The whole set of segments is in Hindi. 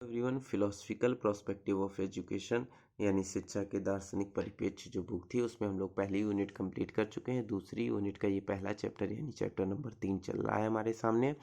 Everyone, philosophical prospective of education यानी शिक्षा के दार्शनिक परिप्रेक्ष्य जो बुक थी उसमें हम लोग पहली यूनिट कंप्लीट कर चुके हैं। दूसरी यूनिट का ये पहला चैप्टर यानी चैप्टर नंबर 3 चल रहा है हमारे सामने।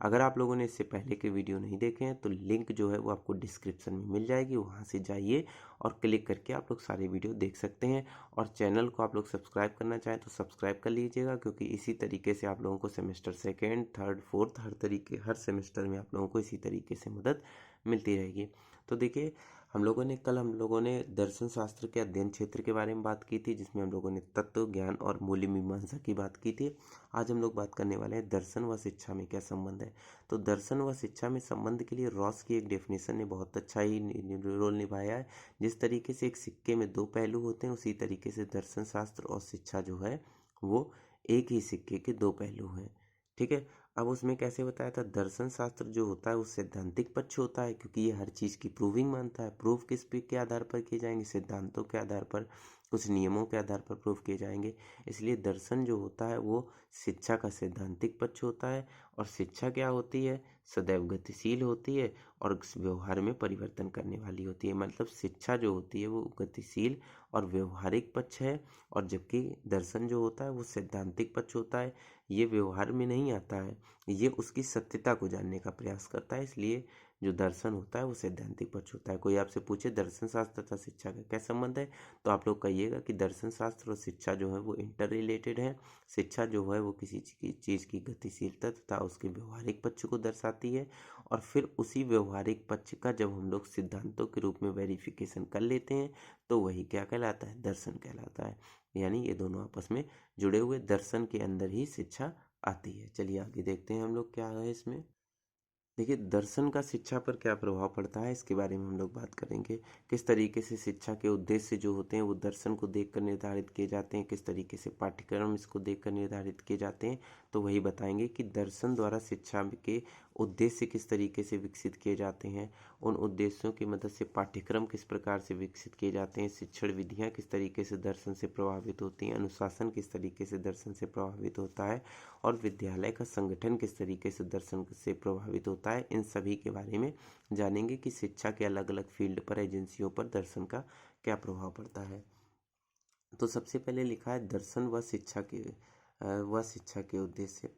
अगर आप लोगों ने इससे पहले के वीडियो नहीं देखे हैं तो लिंक जो है वो आपको डिस्क्रिप्शन में मिल जाएगी, वहाँ से जाइए और क्लिक करके आप लोग सारे वीडियो देख सकते हैं। और चैनल को आप लोग सब्सक्राइब करना चाहें तो सब्सक्राइब कर लीजिएगा, क्योंकि इसी तरीके से आप लोगों को सेमेस्टर सेकेंड, थर्ड, फोर्थ हर सेमेस्टर में आप लोगों को इसी तरीके से मदद मिलती रहेगी। तो देखिए, हम लोगों ने दर्शन शास्त्र के अध्ययन क्षेत्र के बारे में बात की थी, जिसमें हम लोगों ने तत्व ज्ञान और मूल्य मीमांसा की बात की थी। आज हम लोग बात करने वाले हैं दर्शन व शिक्षा में क्या संबंध है। तो दर्शन व शिक्षा में संबंध के लिए रॉस की एक डेफिनेशन ने बहुत अच्छा ही रोल निभाया है। जिस तरीके से एक सिक्के में दो पहलू होते हैं, उसी तरीके से दर्शन शास्त्र और शिक्षा जो है वो एक ही सिक्के के दो पहलू हैं। ठीक है। अब उसमें कैसे बताया था, दर्शन शास्त्र जो होता है वो सैद्धांतिक पक्ष होता है, क्योंकि ये हर चीज़ की प्रूविंग मानता है। प्रूफ किस पे के आधार पर किए जाएंगे? सिद्धांतों के आधार पर, कुछ नियमों के आधार पर प्रूफ किए जाएंगे। इसलिए दर्शन जो होता है वो शिक्षा का सैद्धांतिक पक्ष होता है। और शिक्षा क्या होती है? सदैव गतिशील होती है और व्यवहार में परिवर्तन करने वाली होती है। मतलब शिक्षा जो होती है वो गतिशील और व्यवहारिक पक्ष है, और जबकि दर्शन जो होता है वो सैद्धांतिक पक्ष होता है। ये व्यवहार में नहीं आता है, ये उसकी सत्यता को जानने का प्रयास करता है। इसलिए जो दर्शन होता है वो सैद्धांतिक पक्ष होता है। कोई आपसे पूछे दर्शन शास्त्र तथा शिक्षा का क्या संबंध है, तो आप लोग कहिएगा कि दर्शन शास्त्र और शिक्षा जो है वो इंटर रिलेटेड है। शिक्षा जो है वो किसी चीज़ की गतिशीलता तथा उसके व्यवहारिक पक्ष को दर्शाती है, और फिर उसी व्यवहारिक पक्ष का जब हम लोग सिद्धांतों के रूप में वेरिफिकेशन कर लेते हैं तो वही क्या कहलाता है? दर्शन कहलाता है। यानी ये दोनों आपस में जुड़े हुए, दर्शन के अंदर ही शिक्षा आती है। चलिए आगे देखते हैं हम लोग क्या है इसमें। देखिए, दर्शन का शिक्षा पर क्या प्रभाव पड़ता है इसके बारे में हम लोग बात करेंगे। किस तरीके से शिक्षा के उद्देश्य जो होते हैं वो दर्शन को देखकर निर्धारित किए जाते हैं, किस तरीके से पाठ्यक्रम इसको देखकर निर्धारित किए जाते हैं, तो वही बताएंगे कि दर्शन द्वारा शिक्षा के उद्देश्य किस तरीके से विकसित किए जाते हैं, उन उद्देश्यों की मदद से पाठ्यक्रम किस प्रकार से विकसित किए जाते हैं, शिक्षण विधियाँ किस तरीके से दर्शन से प्रभावित होती हैं, अनुशासन किस तरीके से दर्शन से प्रभावित होता है, और विद्यालय का संगठन किस तरीके से दर्शन से प्रभावित होता है। इन सभी के बारे में जानेंगे कि शिक्षा के अलग अलग फील्ड पर, एजेंसियों पर दर्शन का क्या प्रभाव पड़ता है। तो सबसे पहले लिखा है दर्शन व शिक्षा के उद्देश्य।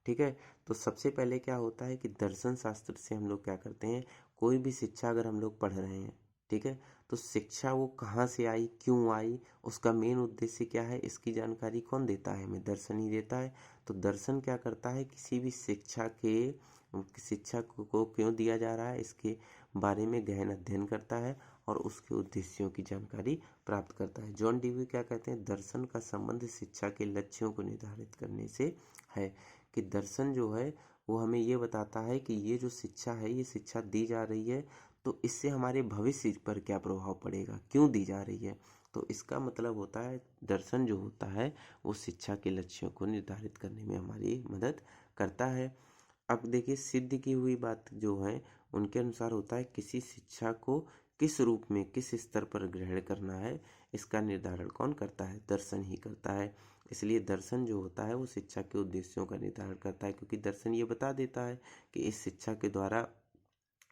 ठीक है। तो सबसे पहले क्या होता है कि दर्शन शास्त्र से हम लोग क्या करते हैं, कोई भी शिक्षा अगर हम लोग पढ़ रहे हैं, ठीक है, तो शिक्षा वो कहाँ से आई, क्यों आई, उसका मेन उद्देश्य क्या है, इसकी जानकारी कौन देता है? हमें दर्शन ही देता है। तो दर्शन क्या करता है, किसी भी शिक्षा को क्यों दिया जा रहा है इसके बारे में गहन अध्ययन करता है और उसके उद्देश्यों की जानकारी प्राप्त करता है। जॉन डीवी क्या कहते हैं, दर्शन का संबंध शिक्षा के लक्ष्यों को निर्धारित करने से है। कि दर्शन जो है वो हमें ये बताता है कि ये जो शिक्षा है, ये शिक्षा दी जा रही है तो इससे हमारे भविष्य पर क्या प्रभाव पड़ेगा, क्यों दी जा रही है। तो इसका मतलब होता है दर्शन जो होता है वो शिक्षा के लक्ष्यों को निर्धारित करने में हमारी मदद करता है। अब देखिए, सिद्ध की हुई बात जो है उनके अनुसार होता है किसी शिक्षा को किस रूप में, किस स्तर पर ग्रहण करना है, इसका निर्धारण कौन करता है? दर्शन ही करता है। इसलिए दर्शन जो होता है वो शिक्षा के उद्देश्यों का निर्धारण करता है, क्योंकि दर्शन ये बता देता है कि इस शिक्षा के द्वारा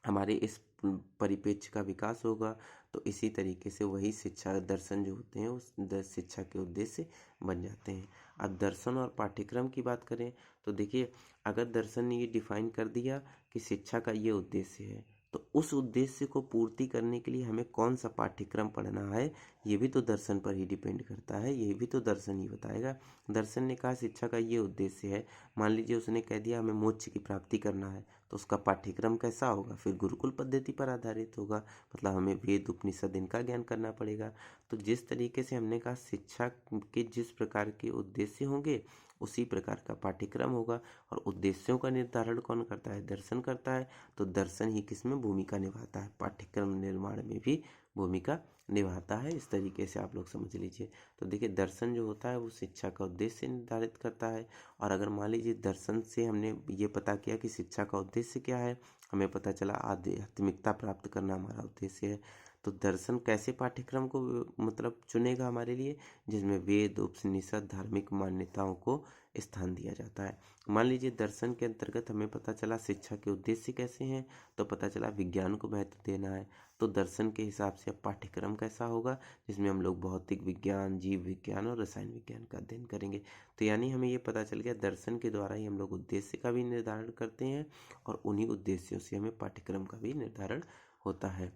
हमारे इस परिप्रेक्ष्य का विकास होगा। तो इसी तरीके से वही शिक्षा दर्शन जो होते हैं उस शिक्षा के उद्देश्य बन जाते हैं। अब दर्शन और पाठ्यक्रम की बात करें तो देखिए, अगर दर्शन ने ये डिफाइन कर दिया कि शिक्षा का ये उद्देश्य है, तो उस उद्देश्य को पूर्ति करने के लिए हमें कौन सा पाठ्यक्रम पढ़ना है, ये भी तो दर्शन पर ही डिपेंड करता है। ये भी तो दर्शन ही बताएगा। दर्शन ने कहा शिक्षा का ये उद्देश्य है, मान लीजिए उसने कह दिया हमें मोक्ष की प्राप्ति करना है, तो उसका पाठ्यक्रम कैसा होगा? फिर गुरुकुल पद्धति पर आधारित होगा। मतलब हमें वेद उपनिषद इनका ज्ञान करना पड़ेगा। तो जिस तरीके से हमने कहा शिक्षा के जिस प्रकार के उद्देश्य होंगे उसी प्रकार का पाठ्यक्रम होगा। और उद्देश्यों का निर्धारण कौन करता है? दर्शन करता है। तो दर्शन ही किसमें भूमिका निभाता है? पाठ्यक्रम निर्माण में भी भूमिका निभाता है। इस तरीके से आप लोग समझ लीजिए। तो देखिए, दर्शन जो होता है वो शिक्षा का उद्देश्य निर्धारित करता है। और अगर मान लीजिए दर्शन से हमने ये पता किया कि शिक्षा का उद्देश्य क्या है, हमें पता चला आध्यात्मिकता प्राप्त करना हमारा उद्देश्य है, तो दर्शन कैसे पाठ्यक्रम को मतलब चुनेगा हमारे लिए, जिसमें वेद उपनिषद धार्मिक मान्यताओं को स्थान दिया जाता है। मान लीजिए दर्शन के अंतर्गत हमें पता चला शिक्षा के उद्देश्य कैसे हैं, तो पता चला विज्ञान को महत्व देना है। तो दर्शन के हिसाब से अब पाठ्यक्रम कैसा होगा, जिसमें हम लोग भौतिक विज्ञान, जीव विज्ञान और रसायन विज्ञान का अध्ययन करेंगे। तो यानी हमें ये पता चल गया दर्शन के द्वारा ही हम लोग उद्देश्य का भी निर्धारण करते हैं और उन्हीं उद्देश्यों से हमें पाठ्यक्रम का भी निर्धारण होता है।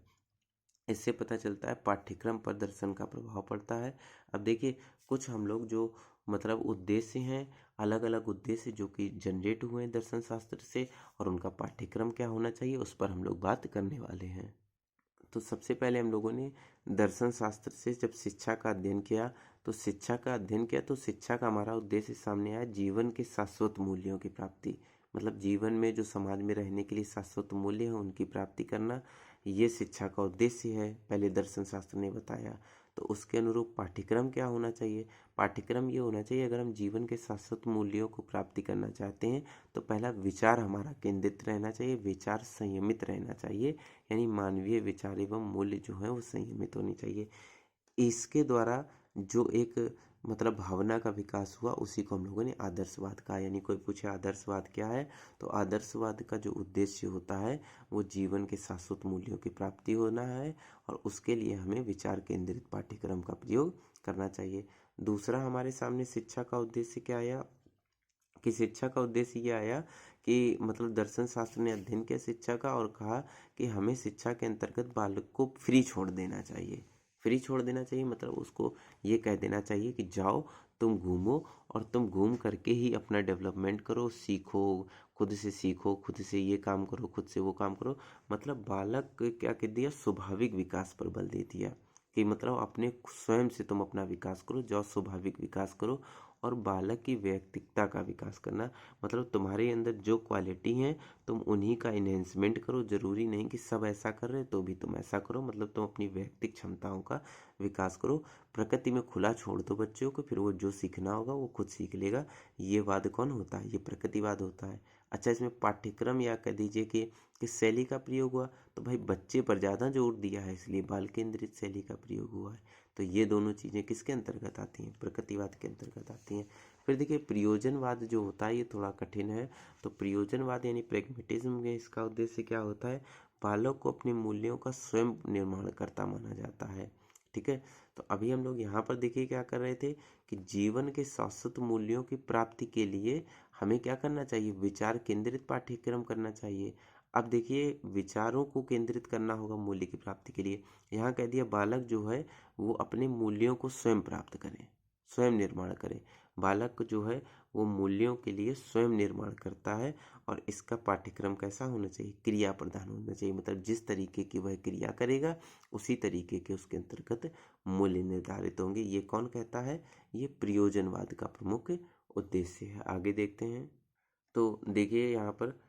इससे पता चलता है पाठ्यक्रम पर दर्शन का प्रभाव पड़ता है। अब देखिए कुछ हम लोग जो मतलब उद्देश्य हैं, अलग अलग उद्देश्य जो कि जनरेट हुए हैं दर्शन शास्त्र से, और उनका पाठ्यक्रम क्या होना चाहिए उस पर हम लोग बात करने वाले हैं। तो सबसे पहले हम लोगों ने दर्शन शास्त्र से जब शिक्षा का अध्ययन किया, तो शिक्षा का हमारा उद्देश्य सामने आया जीवन के शाश्वत मूल्यों की प्राप्ति। मतलब जीवन में जो समाज में रहने के लिए शाश्वत मूल्य है उनकी प्राप्ति करना, ये शिक्षा का उद्देश्य है, पहले दर्शन शास्त्र ने बताया। तो उसके अनुरूप पाठ्यक्रम क्या होना चाहिए, पाठ्यक्रम ये होना चाहिए अगर हम जीवन के शाश्वत मूल्यों को प्राप्ति करना चाहते हैं तो पहला विचार हमारा केंद्रित रहना चाहिए, विचार संयमित रहना चाहिए, यानी मानवीय विचार एवं मूल्य जो है वो संयमित होनी चाहिए। इसके द्वारा जो एक मतलब भावना का विकास हुआ उसी को हम लोगों ने आदर्शवाद कहा। यानी कोई पूछे आदर्शवाद क्या है, तो आदर्शवाद का जो उद्देश्य होता है वो जीवन के शाश्वत मूल्यों की प्राप्ति होना है और उसके लिए हमें विचार केंद्रित पाठ्यक्रम का प्रयोग करना चाहिए। दूसरा हमारे सामने शिक्षा का उद्देश्य क्या आया, कि शिक्षा का उद्देश्य ये आया कि मतलब दर्शन शास्त्र ने अध्ययन किया शिक्षा का और कहा कि हमें शिक्षा के अंतर्गत बालक को फ्री छोड़ देना चाहिए। फ्री छोड़ देना चाहिए मतलब उसको ये कह देना चाहिए कि जाओ तुम घूमो और तुम घूम करके ही अपना डेवलपमेंट करो, सीखो, खुद से सीखो, खुद से ये काम करो, खुद से वो काम करो। मतलब बालक क्या कह दिया, स्वाभाविक विकास पर बल दे दिया कि मतलब अपने स्वयं से तुम अपना विकास करो, जाओ स्वाभाविक विकास करो। और बालक की व्यक्तित्वता का विकास करना, मतलब तुम्हारे अंदर जो क्वालिटी है तुम उन्हीं का इन्हेंसमेंट करो। जरूरी नहीं कि सब ऐसा कर रहे तो भी तुम ऐसा करो, मतलब तुम अपनी व्यक्तिक क्षमताओं का विकास करो। प्रकृति में खुला छोड़ दो बच्चों को, फिर वो जो सीखना होगा वो खुद सीख लेगा। ये वाद कौन होता है, ये प्रकृतिवाद होता है। अच्छा, इसमें पाठ्यक्रम या कह दीजिए कि किस शैली का प्रयोग हुआ, तो भाई बच्चे पर ज़्यादा जोर दिया है इसलिए बाल केंद्रित शैली का प्रयोग हुआ है। तो ये दोनों चीज़ें किसके अंतर्गत आती हैं, प्रकृतिवाद के अंतर्गत आती हैं। फिर देखिए प्रयोजनवाद जो होता है ये थोड़ा कठिन है। तो प्रयोजनवाद यानी प्रैग्मेटिज्म में इसका उद्देश्य क्या होता है, बालक को अपने मूल्यों का स्वयं निर्माण करता माना जाता है। ठीक है, तो अभी हम लोग यहाँ पर देखिए क्या कर रहे थे कि जीवन के शाश्वत मूल्यों की प्राप्ति के लिए हमें क्या करना चाहिए, विचार केंद्रित पाठ्यक्रम करना चाहिए। अब देखिए विचारों को केंद्रित करना होगा मूल्य की प्राप्ति के लिए। यहाँ कह दिया बालक जो है वो अपने मूल्यों को स्वयं प्राप्त करे, स्वयं निर्माण करे। बालक जो है वो मूल्यों के लिए स्वयं निर्माण करता है और इसका पाठ्यक्रम कैसा होना चाहिए, क्रिया प्रधान होना चाहिए। मतलब जिस तरीके की वह क्रिया करेगा उसी तरीके के उसके अंतर्गत मूल्य निर्धारित होंगे। ये कौन कहता है, ये प्रयोजनवाद का प्रमुख उद्देश्य है। आगे देखते हैं। तो देखिए यहाँ पर